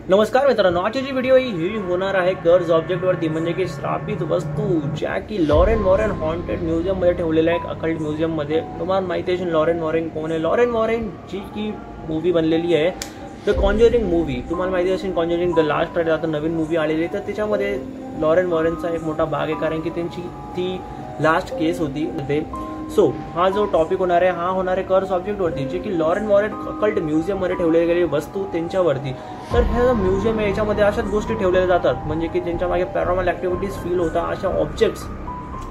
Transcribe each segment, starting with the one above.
नमस्कार मित्रांनो, आजची जी व्हिडिओ ही होणार आहे कर्ज ऑब्जेक्ट वरती, म्हणजे की श्रापित वस्तू ज्या की लॉरेन वॉरेन हॉन्टेड म्युझियम मध्ये ठेवलेल्या आहे, अकल्ट म्युझियम मध्ये। तुम्हाला माहिती आहे लॉरेन वॉरेन कोण आहे? लॉरेन वॉरेन जी की मूवी बनलेली आहे द कॉन्जरिंग मूवी, तुम्हाला माहिती असेल कॉन्जरिंग द लास्ट फ्रायडे आता नवीन मूवी आलेली आहे, तर त्याच्यामध्ये लॉरेन वॉरेनचा एक मोठा भाग आहे, कारण की त्यांची ती लास्ट केस होती ते। सो हा जो टॉपिक होणार आहे हा होणार आहे कर्ज ऑब्जेक्ट वरती, जे की लॉरेन वॉरेन अकल्ट म्युझियम मध्ये ठेवलेली गेलेली वस्तू त्यांच्यावरती। तर हे म्युझियम आहे, याच्यामध्ये अशाच गोष्टी ठेवलेल्या जातात, म्हणजे की त्यांच्या मागे पॅरानॉर्मल ऍक्टिव्हिटीज फील होता, अशा ऑब्जेक्ट्स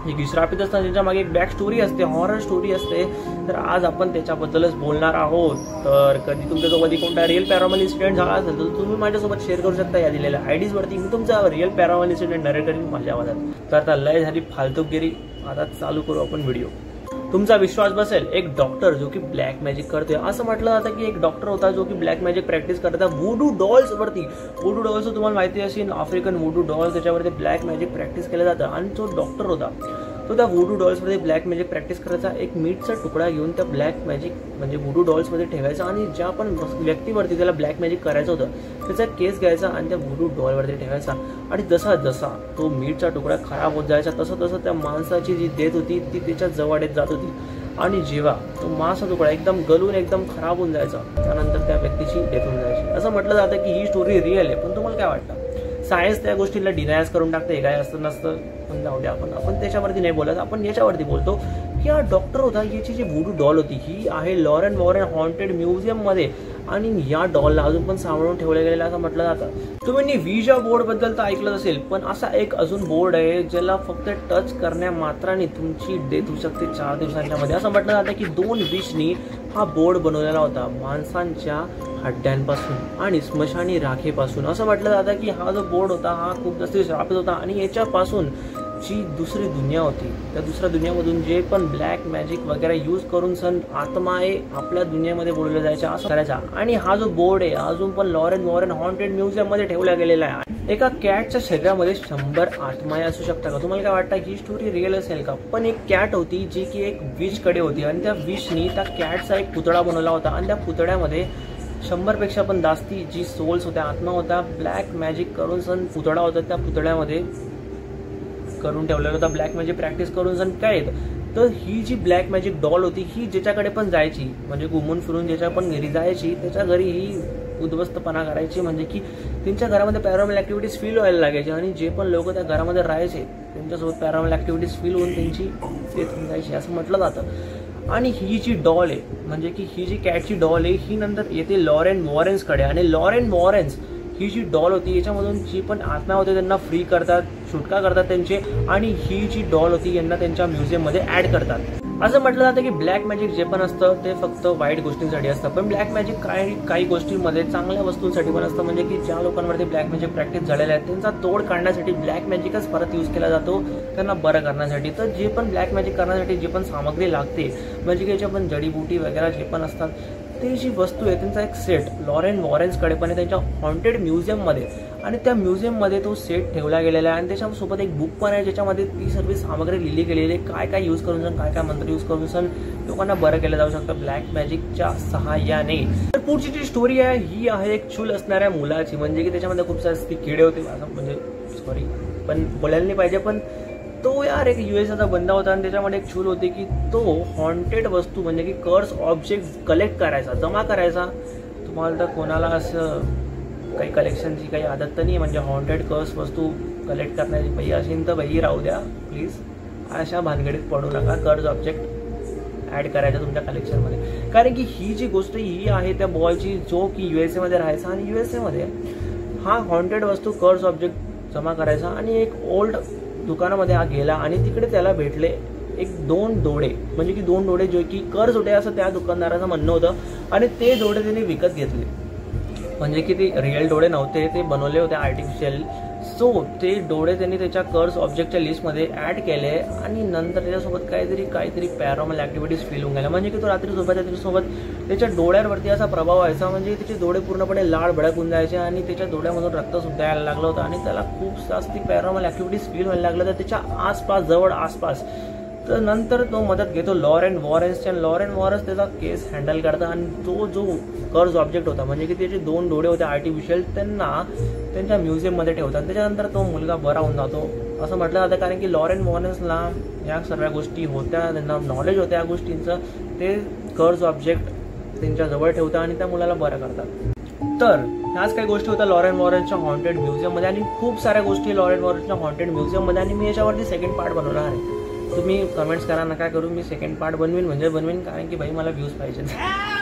जे की श्रापित असतात त्यांच्या मागे एक बॅक स्टोरी असते, हॉरर स्टोरी असते। तर आज आपण त्याच्याबद्दलच बोलणार आहोत। तर कधी तुमच्यासोबत कोणता रिअल पॅरानॉर्मल इन्सिडेंट झाला असेल तर तुम्ही माझ्यासोबत शेअर करू शकता या दिलेल्या आयडीज वरती, मी तुमचा रिअल पॅरानॉर्मल इन्सिडेंट नरेट करीन माझ्या आवाजात। तर आता लय झाली फालतूगिरी, आता चालू करू आपण व्हिडिओ। तुमचा विश्वास बसेल, एक डॉक्टर जो की ब्लॅक मॅजिक करतोय, असं म्हटलं जातं की एक डॉक्टर होता जो की ब्लॅक मॅजिक प्रॅक्टिस करता वुडू डॉल्स वरती। वुडू डॉल्स तुम्हाला माहिती असेल, आफ्रिकन वुडू डॉल्स, त्याच्यावरती ब्लॅक मॅजिक प्रॅक्टिस केलं जातं। आणि जो डॉक्टर होता तो त्या वुडू डॉल्स मध्ये ब्लॅक मॅजिक प्रॅक्टिस करायचा, एक मीठचा तुकडा घेऊन त्या ब्लॅक मॅजिक म्हणजे वुडू डॉल्स मध्ये ठेवायचा, आणि ज्या पण व्यक्तीवरती त्याला ब्लॅक मॅजिक करायचं होतं त्याचा केस घ्यायचा आणि त्या वुडू डॉल वरती ठेवायचा। आणि जसा जसा तो मीठचा तुकडा खराब होत जायचा तसं तसं त्या माणसाची जी डेथ होती ती त्याच्या जवळ येत जात होती। आणि जेव्हा तो मांसचा तुकडा एकदम गलून एकदम खराब होऊन जायचा, त्यानंतर त्या व्यक्तीची डेथ होऊन जायची। असं म्हटलं जातं की ही स्टोरी रिअल आहे, पण तुम्हाला काय वाटतं? सायन्स त्या गोष्टीला डिनायस करून टाकते, काय असतं नसतं, पण जाऊ द्या, आपण त्याच्यावरती नाही बोलत, आपण याच्यावरती बोलतो की हा डॉक्टर होता, याची जी वुडू डॉल होती ही आहे लॉरेन वॉरेन हॉन्टेड म्युझियम मध्ये, आणि या डॉलला अजून पण सांभाळून ठेवलं गेलेलं असं म्हटलं जातं। तुम्ही विजा बोर्ड बद्दल तर ऐकलं असेल, पण असा एक अजून बोर्ड आहे ज्याला फक्त टच करण्या मात्राने तुमची डेथ होऊ शकते 4 दिवसांच्या मध्ये। असं म्हटलं जातं की 2 विषनी हा बोर्ड बनवलेला होता, माणसांच्या हड्ड्यांपासून आणि स्मशानी राखेपासून। असं म्हटलं जातं की हा जो बोर्ड होता हा खूप जास्त श्रापित होता, आणि याच्यापासून जी दुसरी दुनिया होती त्या दुसऱ्या दुनियामधून जे पण ब्लॅक मॅजिक वगैरे यूज करून सण आत्मा आहे आपल्या दुनियेमध्ये बोलवल्या जायच्या असं करायचा। आणि हा जो बोर्ड आहे अजून पण लॉरेन वॉरेन हॉन्टेड म्युझियम मध्ये ठेवला गेलेला आहे। एका कॅटच्या शरीरामध्ये 100 आत्माया असू शकतात का? तुम्हाला काय वाटतं ही स्टोरी रिअल असेल का? पण एक कॅट होती जी की एक विश कडे होती, आणि त्या विशनी त्या कॅटचा एक पुतळा बनवला होता, आणि त्या पुतळ्यामध्ये 100 पेक्षा पण जास्ती जी सोल्स होत्या, आत्मा होता, ब्लॅक मॅजिक करून सण पुतळा होता त्या पुतळ्यामध्ये करून ठेवलेला होता, ब्लॅक मॅजिक प्रॅक्टिस करून सण काय येतं। तर ही जी ब्लॅक मॅजिक डॉल होती ही ज्याच्याकडे पण जायची, म्हणजे घुमून फिरून ज्याच्या पण घरी जायची त्याच्या घरी ही उद्ध्वस्तपणा करायची, म्हणजे की त्यांच्या घरामध्ये पॅरानॉर्मल ऍक्टिव्हिटीज फील व्हायला लागायची, आणि जे पण लोक त्या घरामध्ये राहायचे त्यांच्यासोबत पॅरानॉर्मल ऍक्टिव्हिटीज फील होऊन त्यांची डेथ होऊन जायची असं म्हटलं जातं। आणि ही जी डॉल आहे, म्हणजे की ही जी कॅटची डॉल आहे ही नंतर येते लॉरेन वॉरेन्स कडे, आणि लॉरेन वॉरेन्स ही जी डॉल होती याच्यामधून जी पण आत्मा होते त्यांना फ्री करतात, सुटका करतात त्यांचे, आणि ही जी डॉल होती यांना त्यांच्या म्युझियम मध्ये ऍड करतात। असं म्हटलं जातं की ब्लॅक मॅजिक जे पण असतं ते फक्त वाईट गोष्टींसाठी असतं, पण ब्लॅक मॅजिक काही गोष्टींमध्ये चांगल्या वस्तूंसाठी पण असतं, म्हणजे की ज्या लोकांवरती ब्लॅक मॅजिक प्रॅक्टिस झालेल्या आहेत त्यांचा तोड काढण्यासाठी ब्लॅक मॅजिकच परत यूज केला जातो त्यांना बरं करण्यासाठी। तर जे पण ब्लॅक मॅजिक करण्यासाठी जे पण सामग्री लागते, म्हणजे की याच्या पण जडीबुटी वगैरे जे पण असतात ते जी वस्तू आहे त्यांचा एक सेट लॉरेन वॉरेन्स कडे पण आहे त्यांच्या हॉन्टेड म्युझियम मध्ये, आणि त्या म्युझियम मध्ये तो सेट ठेवला गेलेला आहे, आणि त्याच्यासोबत एक बुक पण आहे ज्याच्यामध्ये ती सर्व सामग्री लिहिली गेलेली आहे, काय काय यूज करून सण, काय काय मंत्र यूज करून सण लोकांना बरं केलं जाऊ शकतं ब्लॅक मॅजिकच्या सहाय्याने। तर पुढची जी स्टोरी आहे ही आहे एक चूल असणाऱ्या मुलाची, म्हणजे की त्याच्यामध्ये खूप सारे किडे होते, म्हणजे सॉरी पण बोलायला नाही पाहिजे, पण तो यार एक यूएसचा बंदा होता, आणि त्याच्यामध्ये एक चूल होती की तो हॉन्टेड वस्तू म्हणजे की कर्स ऑब्जेक्ट कलेक्ट करायचा, जमा करायचा। तुम्हाला तर कोणाला असं काही कलेक्शनची काही आदत तर नाही, म्हणजे हॉन्टेड कर्स वस्तू कलेक्ट करण्याची बाई असेल तर बाई राहू द्या प्लीज, अशा भानगडीत पडू नका, कर्स ऑब्जेक्ट ऍड करायचा तुमच्या कलेक्शनमध्ये। कारण की ही जी गोष्ट ही आहे त्या बॉयची जो की यूएसए मध्ये राहायचा, आणि यूएसए मध्ये हा हॉन्टेड वस्तू कर्स ऑब्जेक्ट जमा करायचा, आणि एक ओल्ड दुकानामध्ये हा गेला आणि तिकडे त्याला भेटले एक 2 डोळे, म्हणजे की 2 डोळे जे की कर्ज होते असं त्या दुकानदाराचं म्हणणं होतं, आणि ते डोळे त्यांनी विकत घेतले, म्हणजे की ते रिअल डोळे नव्हते, ते बनवले होते आर्टिफिशियल। सो ते डोळे त्यांनी त्याच्या कर्स ऑब्जेक्टच्या लिस्टमध्ये ऍड केले, आणि नंतर त्याच्यासोबत काहीतरी पॅरानॉर्मल ऍक्टिव्हिटीज फील होऊन गेल्या, म्हणजे की तो रात्री झोपायचा त्याच्यासोबत त्याच्या डोळ्यांवरती असा प्रभाव व्हायचा, म्हणजे त्याचे डोळे पूर्णपणे लाल भडक होऊन जायचे, आणि त्याच्या डोळ्यामधून रक्त सुद्धा यायला लागलं होतं, आणि त्याला खूप जास्ती पॅरानॉर्मल ऍक्टिव्हिटीज फील व्हायला लागलं। तर त्याच्या आसपास जवळ आसपास तर नंतर तो मदत घेतो लॉरेन वॉरेन्सच्या. लॉरेन वॉरेन्स त्याचा केस हँडल करतात आणि तो जो कर्ज ऑब्जेक्ट होता म्हणजे की त्याचे 2 डोळे होते आर्टिफिशियल त्यांना त्यांच्या म्युझियममध्ये ठेवतात. त्याच्यानंतर तो मुलगा बरा होऊन जातो असं म्हटलं जातं, कारण की लॉरेन वॉरेन्सला या सर्व गोष्टी होत्या, त्यांना नॉलेज होत्या या गोष्टींचं. ते कर्ज ऑब्जेक्ट त्यांच्या जवळ ठेवतात आणि त्या मुलाला बरं करतात. तर ह्याच काही गोष्टी होत्या लॉरेन वॉरेन्सच्या हॉन्टेड म्युझियममध्ये आणि खूप साऱ्या गोष्टी लॉरेन वॉरेन्सच्या हॉन्टेड म्युझियममध्ये. आणि मी याच्यावरती सेकंड पार्ट बनवणार आहे. तुम्ही कमेंट्स करा, नका करू, मी सेकंड पार्ट बनवीन कारण की भाई मला व्ह्यूज पाहिजेत.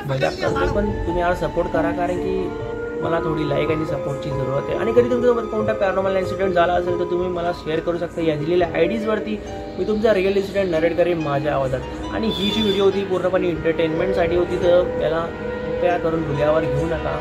मजाक करतो पण तुम्ही याला सपोर्ट करा, कारण की मला थोडी लाईक आणि सपोर्टची जरूरत आहे. आणि कधी तुमच्यासोबत कोणता पॅरानॉर्मल इन्सिडेंट झाला असेल तर तुम्ही मला शेअर करू शकता. या दिलेल्या आयडीजवरती मी तुमचा रिअल इन्सिडेंट नरेट करेन माझ्या आवाजात. आणि ही जी व्हिडिओ होती पूर्णपणे एंटरटेनमेंटसाठी होती, तर याला कृपया करून डोळ्यावर घेऊ नका.